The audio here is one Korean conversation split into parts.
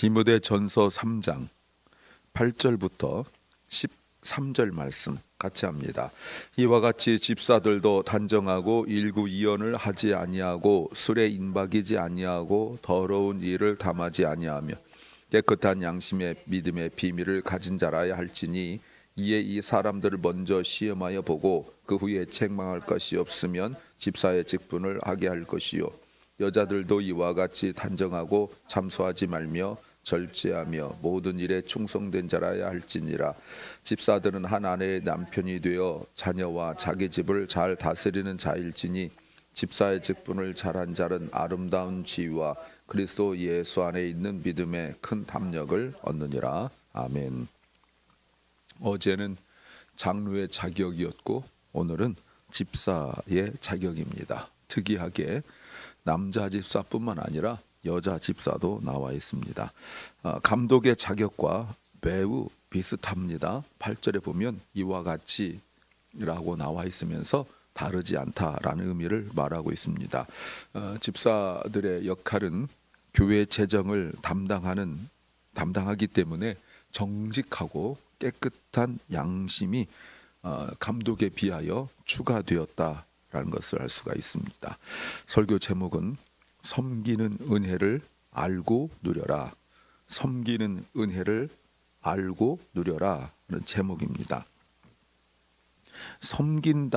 디모데전서 3장 8절부터 13절 말씀 같이 합니다. 이와 같이 집사들도 단정하고 일구이연을 하지 아니하고 술에 인박이지 아니하고 더러운 일을 담하지 아니하며 깨끗한 양심의 믿음의 비밀을 가진 자라야 할지니 이에 이 사람들을 먼저 시험하여 보고 그 후에 책망할 것이 없으면 집사의 직분을 하게 할 것이요 여자들도 이와 같이 단정하고 참소하지 말며 절제하며 모든 일에 충성된 자라야 할지니라. 집사들은 한 아내의 남편이 되어 자녀와 자기 집을 잘 다스리는 자일지니 집사의 직분을 잘한 자는 아름다운 지위와 그리스도 예수 안에 있는 믿음의 큰 담력을 얻느니라. 아멘. 어제는 장로의 자격이었고 오늘은 집사의 자격입니다. 특이하게 남자 집사뿐만 아니라 여자 집사도 나와 있습니다. 감독의 자격과 매우 비슷합니다. 8절에 보면 이와 같이 라고 나와 있으면서 다르지 않다라는 의미를 말하고 있습니다. 집사들의 역할은 교회 재정을 담당하기 때문에 정직하고 깨끗한 양심이 감독에 비하여 추가되었다라는 것을 알 수가 있습니다. 설교 제목은 섬기는 은혜를 알고 누려라. 섬기는 은혜를 알고 누려라는 제목입니다. 섬기는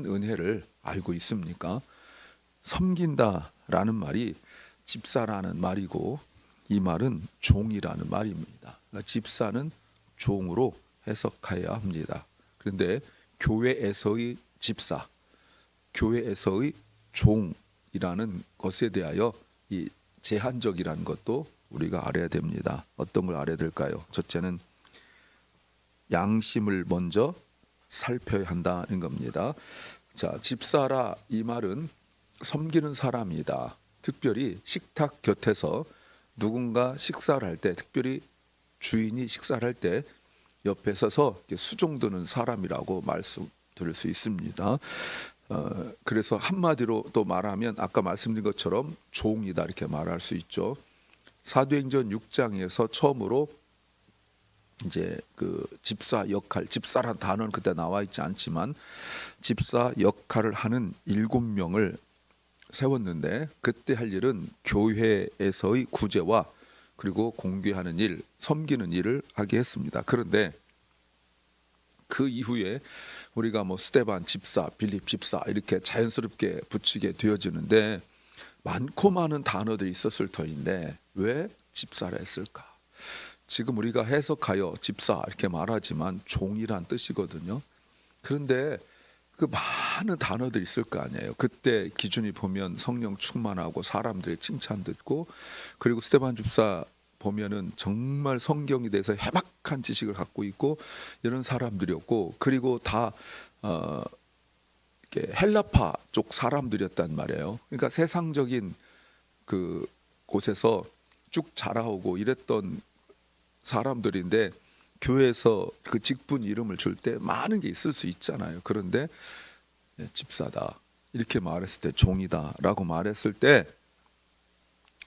은혜를 알고 있습니까? 섬긴다라는 말이 집사라는 말이고 이 말은 종이라는 말입니다. 그러니까 집사는 종으로 해석해야 합니다. 그런데 교회에서의 집사, 교회에서의 종이라는 것에 대하여 이 제한적이라는 것도 우리가 알아야 됩니다. 어떤 걸 알아야 될까요? 첫째는 양심을 먼저 살펴야 한다는 겁니다. 자, 집사라 이 말은 섬기는 사람이다. 특별히 식탁 곁에서 누군가 식사를 할 때, 특별히 주인이 식사를 할 때 옆에 서서 수종드는 사람이라고 말씀드릴 수 있습니다. 그래서 한마디로 또 말하면 아까 말씀드린 것처럼 종이다 이렇게 말할 수 있죠. 사도행전 6장에서 처음으로 이제 그 집사 역할, 집사란 단어는 그때 나와 있지 않지만 집사 역할을 하는 7명을 세웠는데 그때 할 일은 교회에서의 구제와 그리고 공개하는 일, 섬기는 일을 하게 했습니다. 그런데 그 이후에 우리가 뭐 스데반 집사, 빌립 집사 이렇게 자연스럽게 붙이게 되어지는데 많고 많은 단어들이 있었을 터인데 왜 집사라 했을까? 지금 우리가 해석하여 집사 이렇게 말하지만 종이란 뜻이거든요. 그런데 그 많은 단어들이 있을 거 아니에요. 그때 기준이 보면 성령 충만하고 사람들의 칭찬 듣고 그리고 스데반 집사 보면은 정말 성경에 대해서 해박한 지식을 갖고 있고 이런 사람들이었고 그리고 다 이렇게 헬라파 쪽 사람들이었단 말이에요. 그러니까 세상적인 그 곳에서 쭉 자라오고 이랬던 사람들인데 교회에서 그 직분 이름을 줄 때 많은 게 있을 수 있잖아요. 그런데 집사다 이렇게 말했을 때 종이다라고 말했을 때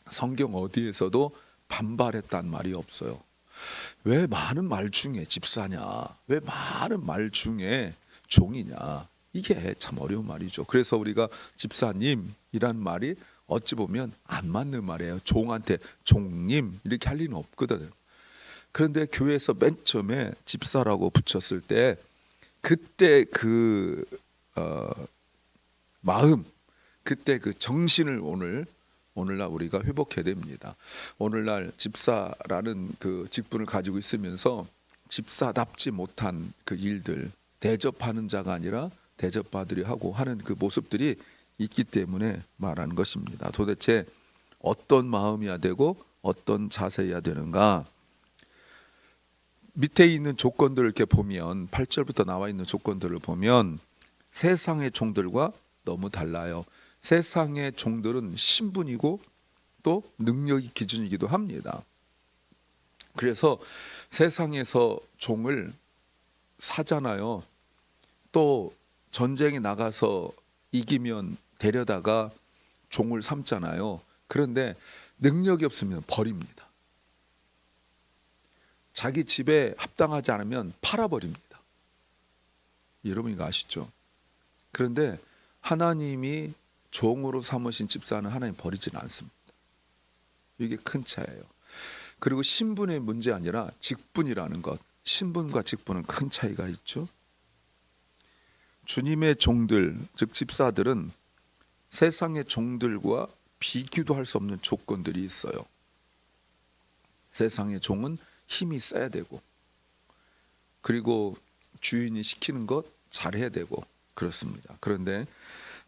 성경 어디에서도 반발했단 말이 없어요. 왜 많은 말 중에 집사냐? 왜 많은 말 중에 종이냐? 이게 참 어려운 말이죠. 그래서 우리가 집사님이란 말이 어찌 보면 안 맞는 말이에요. 종한테 종님 이렇게 할 리는 없거든요. 그런데 교회에서 맨 처음에 집사라고 붙였을 때 그때 그 마음, 그때 그 정신을 오늘날 우리가 회복해야 됩니다. 오늘날 집사라는 그 직분을 가지고 있으면서 집사답지 못한 그 일들, 대접하는 자가 아니라 대접받으려 하고 하는 그 모습들이 있기 때문에 말하는 것입니다. 도대체 어떤 마음이어야 되고 어떤 자세여야 되는가? 밑에 있는 조건들을 이렇게 보면 8절부터 나와 있는 조건들을 보면 세상의 종들과 너무 달라요. 세상의 종들은 신분이고 또 능력이 기준이기도 합니다. 그래서 세상에서 종을 사잖아요. 또 전쟁에 나가서 이기면 데려다가 종을 삼잖아요. 그런데 능력이 없으면 버립니다. 자기 집에 합당하지 않으면 팔아버립니다. 여러분 이거 아시죠? 그런데 하나님이 종으로 삼으신 집사는 하나님 버리지는 않습니다. 이게 큰 차이예요. 그리고 신분의 문제 아니라 직분이라는 것, 신분과 직분은 큰 차이가 있죠. 주님의 종들, 즉 집사들은 세상의 종들과 비교도 할 수 없는 조건들이 있어요. 세상의 종은 힘이 세야 되고, 그리고 주인이 시키는 것 잘해야 되고 그렇습니다. 그런데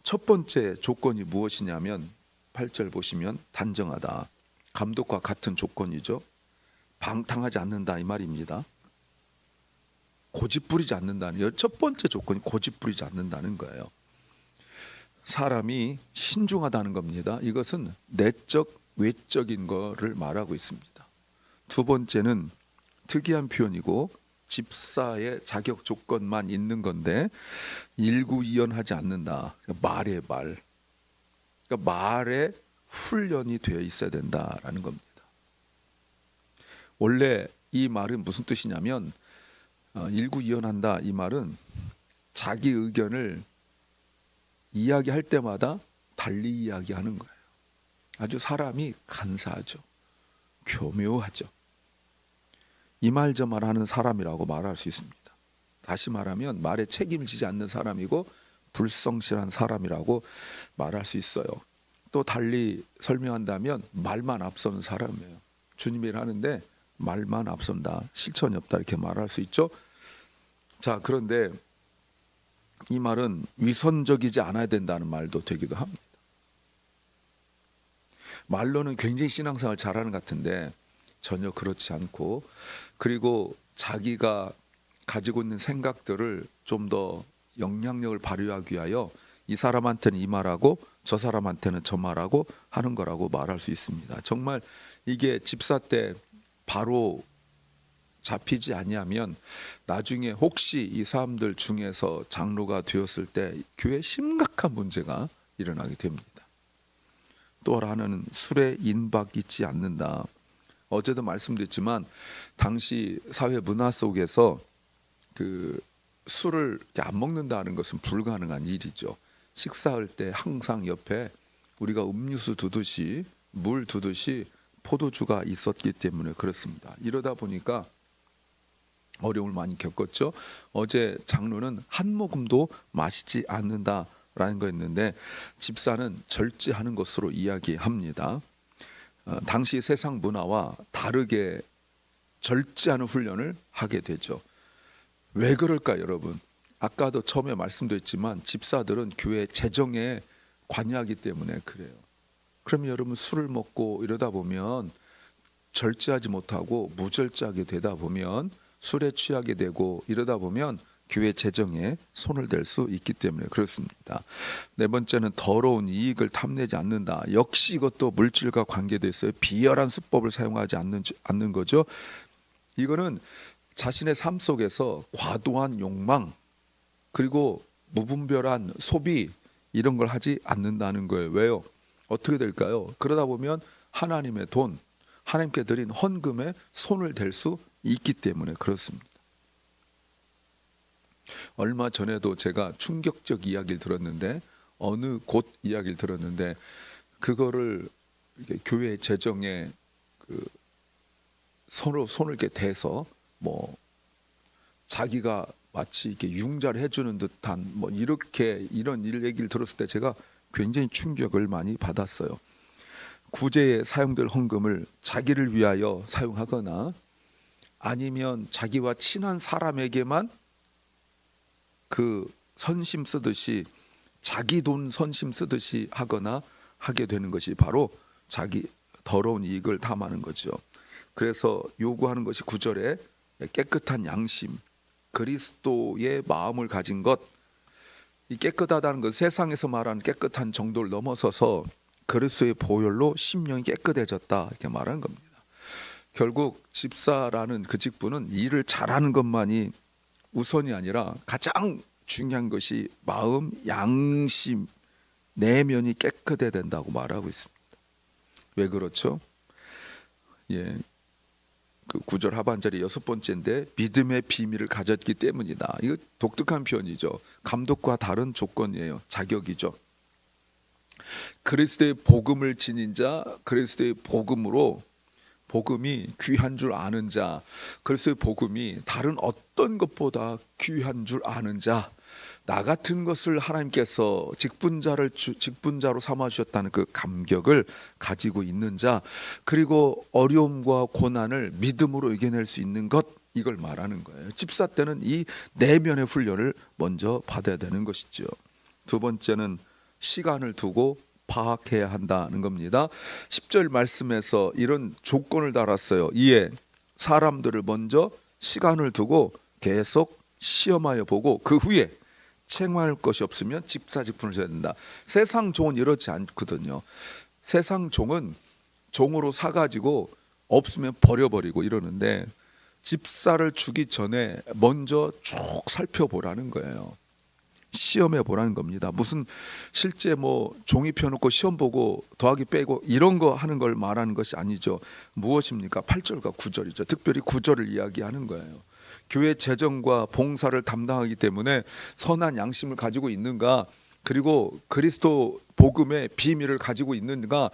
첫 번째 조건이 무엇이냐면 8절 보시면 단정하다. 감독과 같은 조건이죠. 방탕하지 않는다 이 말입니다. 고집 부리지 않는다는 첫 번째 조건이 고집 부리지 않는다는 거예요. 사람이 신중하다는 겁니다. 이것은 내적 외적인 거를 말하고 있습니다. 두 번째는 특이한 표현이고 집사의 자격 조건만 있는 건데 일구이연하지 않는다. 말의 말. 그러니까 말에 훈련이 되어 있어야 된다라는 겁니다. 원래 이 말은 무슨 뜻이냐면 일구이연한다 이 말은 자기 의견을 이야기할 때마다 달리 이야기하는 거예요. 아주 사람이 간사하죠. 교묘하죠. 이 말 저 말 하는 사람이라고 말할 수 있습니다. 다시 말하면 말에 책임을 지지 않는 사람이고 불성실한 사람이라고 말할 수 있어요. 또 달리 설명한다면 말만 앞서는 사람이에요. 주님이 하는데 말만 앞선다, 실천이 없다 이렇게 말할 수 있죠. 자, 그런데 이 말은 위선적이지 않아야 된다는 말도 되기도 합니다. 말로는 굉장히 신앙생활 잘하는 것 같은데 전혀 그렇지 않고, 그리고 자기가 가지고 있는 생각들을 좀 더 영향력을 발휘하기 위하여 이 사람한테는 이 말하고 저 사람한테는 저 말하고 하는 거라고 말할 수 있습니다. 정말 이게 집사 때 바로 잡히지 아니하면 나중에 혹시 이 사람들 중에서 장로가 되었을 때 교회에 심각한 문제가 일어나게 됩니다. 또 하나는 술에 인박 있지 않는다. 어제도 말씀드렸지만 당시 사회 문화 속에서 그 술을 안 먹는다는 것은 불가능한 일이죠. 식사할 때 항상 옆에 우리가 음료수 두듯이 물 두듯이 포도주가 있었기 때문에 그렇습니다. 이러다 보니까 어려움을 많이 겪었죠. 어제 장로는 한 모금도 마시지 않는다라는 거였는데 집사는 절제하는 것으로 이야기합니다. 당시 세상 문화와 다르게 절제하는 훈련을 하게 되죠. 왜 그럴까 여러분? 아까도 처음에 말씀드렸지만 집사들은 교회 재정에 관여하기 때문에 그래요. 그럼 여러분 술을 먹고 이러다 보면 절제하지 못하고 무절제하게 되다 보면 술에 취하게 되고 이러다 보면 교회 재정에 손을 댈 수 있기 때문에 그렇습니다. 네 번째는 더러운 이익을 탐내지 않는다. 역시 이것도 물질과 관계되어 있어요. 비열한 수법을 사용하지 않는 거죠. 이거는 자신의 삶 속에서 과도한 욕망 그리고 무분별한 소비 이런 걸 하지 않는다는 거예요. 왜요? 어떻게 될까요? 그러다 보면 하나님의 돈, 하나님께 드린 헌금에 손을 댈 수 있기 때문에 그렇습니다. 얼마 전에도 제가 충격적 이야기를 들었는데 어느 곳 이야기를 들었는데 그거를 교회 재정에 서로 손을 이렇게 대서 뭐 자기가 마치 이렇게 융자를 해주는 듯한 뭐 이렇게 이런 얘기를 들었을 때 제가 굉장히 충격을 많이 받았어요. 구제에 사용될 헌금을 자기를 위하여 사용하거나 아니면 자기와 친한 사람에게만 그 선심 쓰듯이 자기 돈 선심 쓰듯이 하거나 하게 되는 것이 바로 자기 더러운 이익을 탐하는 거죠. 그래서 요구하는 것이 9절에 깨끗한 양심, 그리스도의 마음을 가진 것. 이 깨끗하다는 것, 세상에서 말하는 깨끗한 정도를 넘어서서 그리스도의 보혈로 심령이 깨끗해졌다 이렇게 말하는 겁니다. 결국 집사라는 그 직분은 일을 잘하는 것만이 우선이 아니라 가장 중요한 것이 마음, 양심, 내면이 깨끗해야 된다고 말하고 있습니다. 왜 그렇죠? 예, 그 9절 하반절이 6번째인데 믿음의 비밀을 가졌기 때문이다. 이거 독특한 표현이죠. 감독과 다른 조건이에요. 자격이죠. 그리스도의 복음을 지닌 자, 그리스도의 복음으로 복음이 귀한 줄 아는 자, 그리스도의 복음이 다른 어떤 것보다 귀한 줄 아는 자, 나 같은 것을 하나님께서 직분자로 삼아 주셨다는 그 감격을 가지고 있는 자, 그리고 어려움과 고난을 믿음으로 이겨낼 수 있는 것, 이걸 말하는 거예요. 집사 때는 이 내면의 훈련을 먼저 받아야 되는 것이죠. 두 번째는 시간을 두고 파악해야 한다는 겁니다. 10절 말씀에서 이런 조건을 달았어요. 이에 사람들을 먼저 시간을 두고 계속 시험하여 보고 그 후에 책망할 것이 없으면 집사 직분을 져야 된다. 세상 종은 이렇지 않거든요. 세상 종은 종으로 사가지고 없으면 버려버리고 이러는데, 집사를 주기 전에 먼저 쭉 살펴보라는 거예요. 시험해 보라는 겁니다. 무슨 실제 뭐 종이 펴놓고 시험 보고 더하기 빼고 이런 거 하는 걸 말하는 것이 아니죠. 무엇입니까? 8절과 9절이죠. 특별히 9절을 이야기하는 거예요. 교회 재정과 봉사를 담당하기 때문에 선한 양심을 가지고 있는가, 그리고 그리스도 복음의 비밀을 가지고 있는가,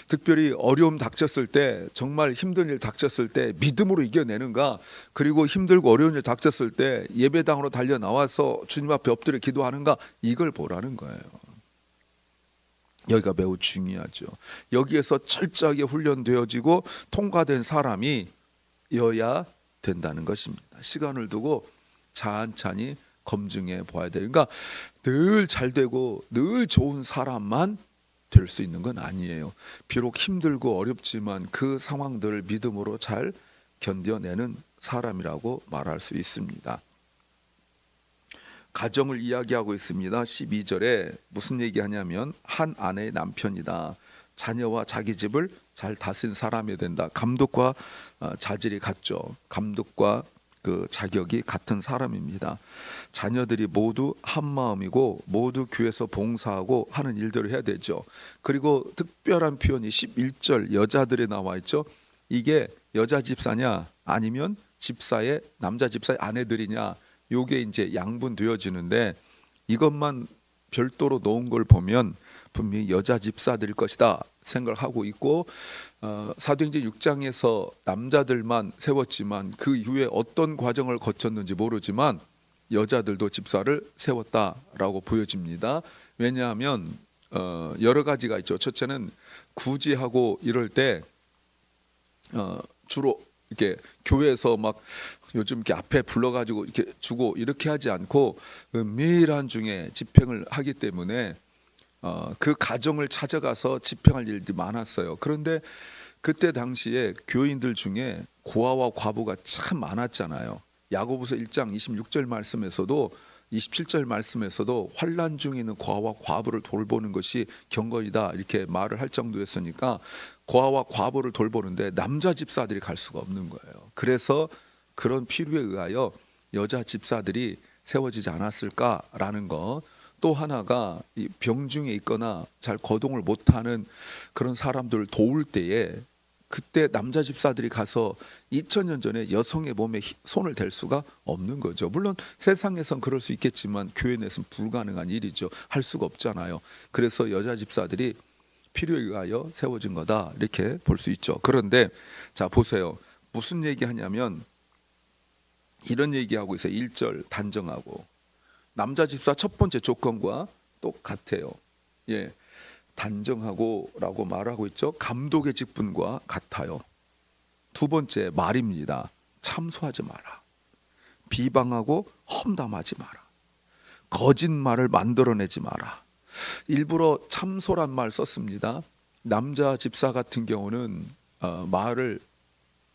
특별히 어려움 닥쳤을 때, 정말 힘든 일 닥쳤을 때 믿음으로 이겨내는가, 그리고 힘들고 어려운 일 닥쳤을 때 예배당으로 달려 나와서 주님 앞에 엎드려 기도하는가, 이걸 보라는 거예요. 여기가 매우 중요하죠. 여기에서 철저하게 훈련되어지고 통과된 사람이 여야 된다는 것입니다. 시간을 두고 찬찬히 검증해 봐야 돼요. 그러니까 늘 잘되고 늘 좋은 사람만 될 수 있는 건 아니에요. 비록 힘들고 어렵지만 그 상황들을 믿음으로 잘 견뎌내는 사람이라고 말할 수 있습니다. 가정을 이야기하고 있습니다. 12절에 무슨 얘기하냐면 한 아내의 남편이다. 자녀와 자기 집을 잘 다스린 사람이 된다. 감독과 자질이 같죠. 감독과 그 자격이 같은 사람입니다. 자녀들이 모두 한 마음이고 모두 교회에서 봉사하고 하는 일들을 해야 되죠. 그리고 특별한 표현이 11절 여자들에 나와 있죠. 이게 여자 집사냐 아니면 집사의 남자 집사의 아내들이냐, 요게 이제 양분되어지는데, 이것만 별도로 놓은 걸 보면 분명히 여자 집사들일 것이다 생각하고 있고, 사도행전 6장에서 남자들만 세웠지만 그 이후에 어떤 과정을 거쳤는지 모르지만 여자들도 집사를 세웠다라고 보여집니다. 왜냐하면 여러 가지가 있죠. 첫째는 구제하고 이럴 때 주로 이렇게 교회에서 막 요즘 이렇게 앞에 불러가지고 이렇게 주고 이렇게 하지 않고 은밀한 중에 집행을 하기 때문에 그 가정을 찾아가서 집행할 일들이 많았어요. 그런데 그때 당시에 교인들 중에 고아와 과부가 참 많았잖아요. 야고보서 1장 26절 말씀에서도 27절 말씀에서도 환난 중에 있는 고아와 과부를 돌보는 것이 경건이다 이렇게 말을 할 정도였으니까 고아와 과부를 돌보는데 남자 집사들이 갈 수가 없는 거예요. 그래서 그런 필요에 의하여 여자 집사들이 세워지지 않았을까라는 거. 또 하나가 이 병중에 있거나 잘 거동을 못하는 그런 사람들을 도울 때에 그때 남자 집사들이 가서 2000년 전에 여성의 몸에 손을 댈 수가 없는 거죠. 물론 세상에선 그럴 수 있겠지만 교회 내에서는 불가능한 일이죠. 할 수가 없잖아요. 그래서 여자 집사들이 필요에 의하여 세워진 거다 이렇게 볼 수 있죠. 그런데 자 보세요. 무슨 얘기하냐면 이런 얘기하고 있어요. 1절 단정하고 남자 집사 첫 번째 조건과 똑같아요. 예, 단정하고라고 말하고 있죠. 감독의 직분과 같아요. 두 번째 말입니다. 참소하지 마라. 비방하고 험담하지 마라. 거짓말을 만들어내지 마라. 일부러 참소란 말 썼습니다. 남자 집사 같은 경우는 말을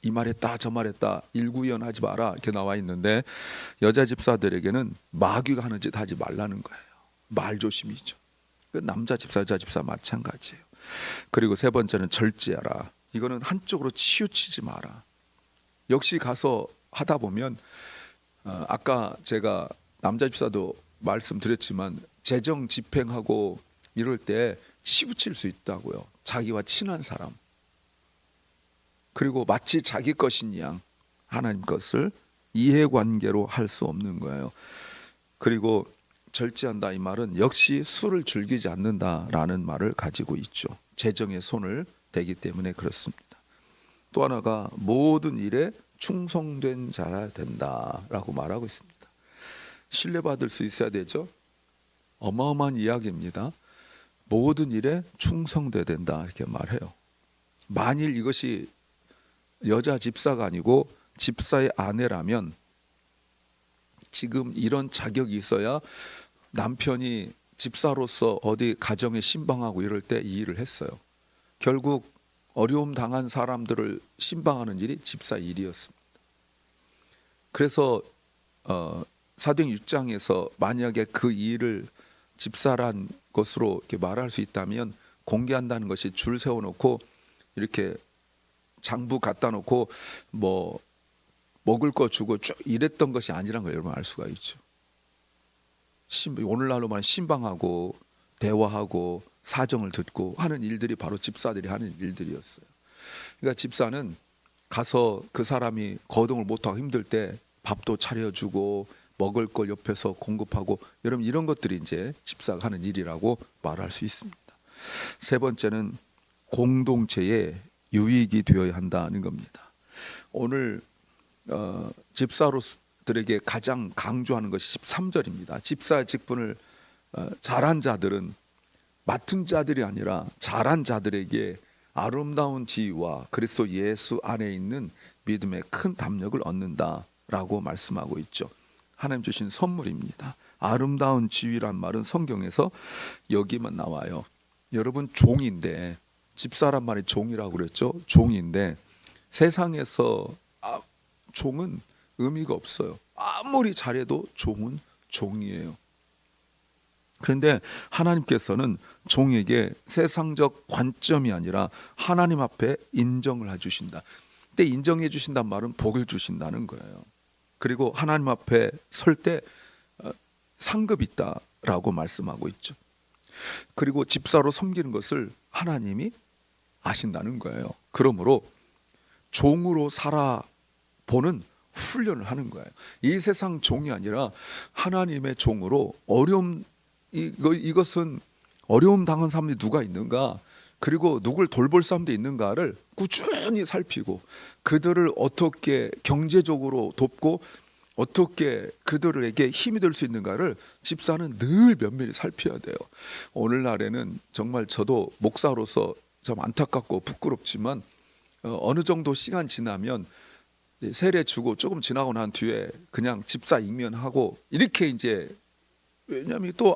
이 말했다 저 말했다 일구이연하지 마라 이렇게 나와 있는데, 여자 집사들에게는 마귀가 하는 짓 하지 말라는 거예요. 말 조심이죠. 남자 집사 여자 집사 마찬가지예요. 그리고 세 번째는 절제하라. 이거는 한쪽으로 치우치지 마라. 역시 가서 하다 보면 아까 제가 남자 집사도 말씀드렸지만 재정 집행하고 이럴 때 치우칠 수 있다고요. 자기와 친한 사람 그리고 마치 자기 것인 양 하나님 것을 이해관계로 할 수 없는 거예요. 그리고 절제한다 이 말은 역시 술을 즐기지 않는다라는 말을 가지고 있죠. 재정에 손을 대기 때문에 그렇습니다. 또 하나가 모든 일에 충성된 자라 된다라고 말하고 있습니다. 신뢰받을 수 있어야 되죠. 어마어마한 이야기입니다. 모든 일에 충성돼야 된다 이렇게 말해요. 만일 이것이 여자 집사가 아니고 집사의 아내라면 지금 이런 자격이 있어야 남편이 집사로서 어디 가정에 신방하고 이럴 때 이 일을 했어요. 결국 어려움 당한 사람들을 신방하는 일이 집사 일이었습니다. 그래서 사도행 6장에서 만약에 그 일을 집사란 것으로 이렇게 말할 수 있다면 공개한다는 것이 줄 세워놓고 이렇게 장부 갖다 놓고 뭐 먹을 거 주고 쭉 이랬던 것이 아니란 걸 여러분 알 수가 있죠. 오늘날로 말하면 신방하고 대화하고 사정을 듣고 하는 일들이 바로 집사들이 하는 일들이었어요. 그러니까 집사는 가서 그 사람이 거동을 못하고 힘들 때 밥도 차려주고 먹을 걸 옆에서 공급하고 여러분 이런 것들이 이제 집사가 하는 일이라고 말할 수 있습니다. 세 번째는 공동체의 유익이 되어야 한다는 겁니다. 오늘 집사로들에게 가장 강조하는 것이 13절입니다. 집사 직분을 잘한 자들은 맡은 자들이 아니라 잘한 자들에게 아름다운 지위와 그리스도 예수 안에 있는 믿음의 큰 담력을 얻는다라고 말씀하고 있죠. 하나님 주신 선물입니다. 아름다운 지위란 말은 성경에서 여기만 나와요. 여러분 종인데 집사란 말이 종이라고 그랬죠. 종인데 세상에서 종은 의미가 없어요. 아무리 잘해도 종은 종이에요. 그런데 하나님께서는 종에게 세상적 관점이 아니라 하나님 앞에 인정을 해주신다. 그때 인정해 주신단 말은 복을 주신다는 거예요. 그리고 하나님 앞에 설 때 상급이 있다라고 말씀하고 있죠. 그리고 집사로 섬기는 것을 하나님이 아신다는 거예요. 그러므로 종으로 살아보는 훈련을 하는 거예요. 이 세상 종이 아니라 하나님의 종으로 이것은 어려움 당한 사람들이 누가 있는가, 그리고 누굴 돌볼 사람도 있는가를 꾸준히 살피고 그들을 어떻게 경제적으로 돕고 어떻게 그들에게 힘이 될 수 있는가를 집사는 늘 면밀히 살펴야 돼요. 오늘날에는 정말 저도 목사로서 좀 안타깝고 부끄럽지만 어느 정도 시간 지나면 세례 주고 조금 지나고 난 뒤에 그냥 집사 임면하고 이렇게 이제, 왜냐하면 또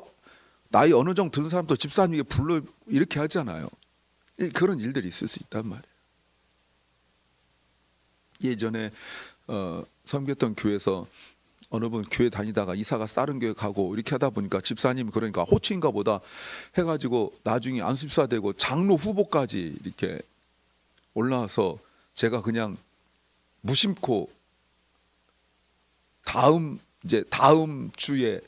나이 어느 정도 든 사람도 집사님에게 불러 이렇게 하잖아요. 그런 일들이 있을 수 있단 말이에요. 예전에 섬겼던 교회에서 어느 분 교회 다니다가 이사가 다른 교회 가고 이렇게 하다 보니까 집사님 그러니까 호칭인가 보다 해가지고 나중에 안수집사 되고 장로 후보까지 이렇게 올라와서 제가 그냥 무심코 다음 주에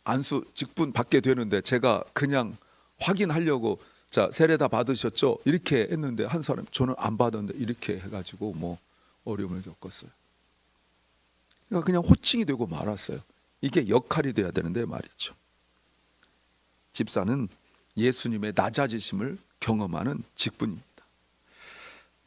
안수 직분 받게 되는데 제가 그냥 확인하려고 자 세례 다 받으셨죠? 이렇게 했는데 한 사람 저는 안 받았는데 이렇게 해가지고 뭐 어려움을 겪었어요. 그러니까 그냥 호칭이 되고 말았어요. 이게 역할이 돼야 되는데 말이죠. 집사는 예수님의 낮아지심을 경험하는 직분입니다.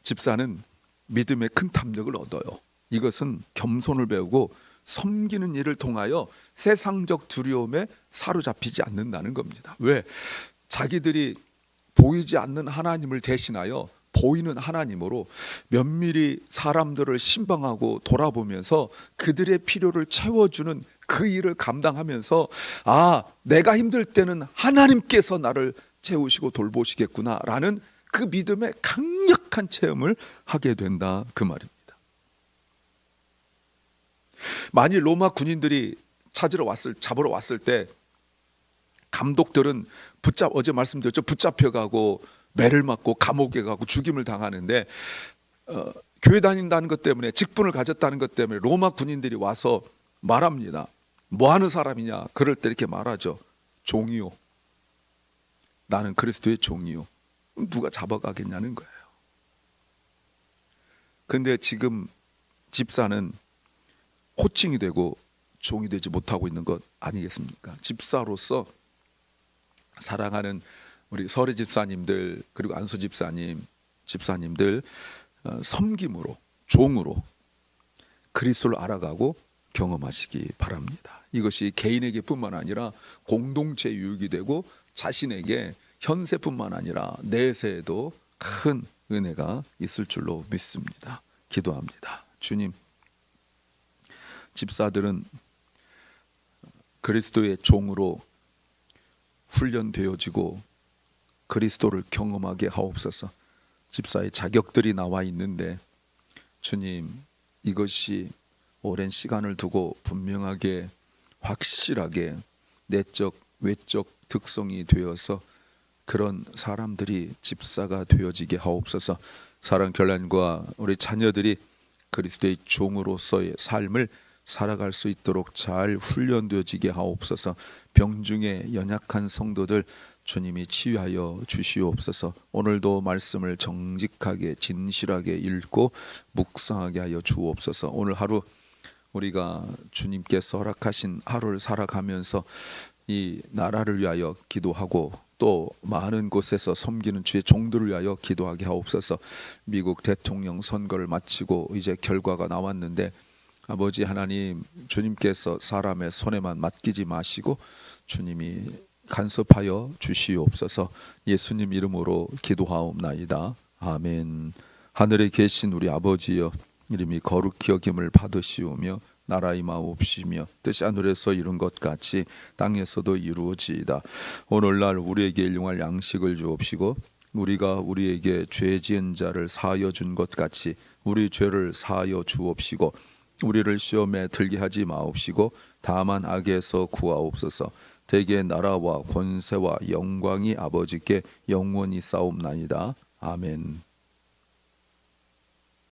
집사는 믿음의 큰 탐력을 얻어요. 이것은 겸손을 배우고 섬기는 일을 통하여 세상적 두려움에 사로잡히지 않는다는 겁니다. 왜? 자기들이 보이지 않는 하나님을 대신하여 보이는 하나님으로 면밀히 사람들을 신방하고 돌아보면서 그들의 필요를 채워주는 그 일을 감당하면서 내가 힘들 때는 하나님께서 나를 채우시고 돌보시겠구나라는 그 믿음의 강력한 체험을 하게 된다 그 말입니다. 만일 로마 군인들이 잡으러 왔을 때 감독들은 어제 말씀드렸죠. 붙잡혀가고 매를 맞고 감옥에 가고 죽임을 당하는데 교회 다닌다는 것 때문에 직분을 가졌다는 것 때문에 로마 군인들이 와서 말합니다. 뭐 하는 사람이냐? 그럴 때 이렇게 말하죠. 종이요. 나는 그리스도의 종이요. 누가 잡아가겠냐는 거예요. 그런데 지금 집사는 호칭이 되고 종이 되지 못하고 있는 것 아니겠습니까? 집사로서 사랑하는 우리 설의 집사님들 그리고 안수 집사님들 섬김으로 종으로 그리스도를 알아가고 경험하시기 바랍니다. 이것이 개인에게뿐만 아니라 공동체 유익이 되고 자신에게 현세뿐만 아니라 내세에도 큰 은혜가 있을 줄로 믿습니다. 기도합니다. 주님, 집사들은 그리스도의 종으로 훈련되어지고 그리스도를 경험하게 하옵소서. 집사의 자격들이 나와 있는데 주님, 이것이 오랜 시간을 두고 분명하게 확실하게 내적 외적 특성이 되어서 그런 사람들이 집사가 되어지게 하옵소서. 사랑 결란과 우리 자녀들이 그리스도의 종으로서의 삶을 살아갈 수 있도록 잘 훈련되어지게 하옵소서. 병중에 연약한 성도들 주님이 치유하여 주시옵소서. 오늘도 말씀을 정직하게 진실하게 읽고 묵상하게 하여 주옵소서. 오늘 하루 우리가 주님께서 허락하신 하루를 살아가면서 이 나라를 위하여 기도하고 또 많은 곳에서 섬기는 주의 종들을 위하여 기도하게 하옵소서. 미국 대통령 선거를 마치고 이제 결과가 나왔는데 아버지 하나님, 주님께서 사람의 손에만 맡기지 마시고 주님이 간섭하여 주시옵소서. 예수님 이름으로 기도하옵나이다. 아멘. 하늘에 계신 우리 아버지여, 이름이 거룩히 여김을 받으시오며 나라 임하옵시며 뜻이 하늘에서 이룬 것 같이 땅에서도 이루어지이다. 오늘날 우리에게 일용할 양식을 주옵시고 우리가 우리에게 죄 지은 자를 사하여 준 것 같이 우리 죄를 사하여 주옵시고 우리를 시험에 들게 하지 마옵시고 다만 악에서 구하옵소서. 대개 나라와 권세와 영광이 아버지께 영원히 싸움나이다. 아멘.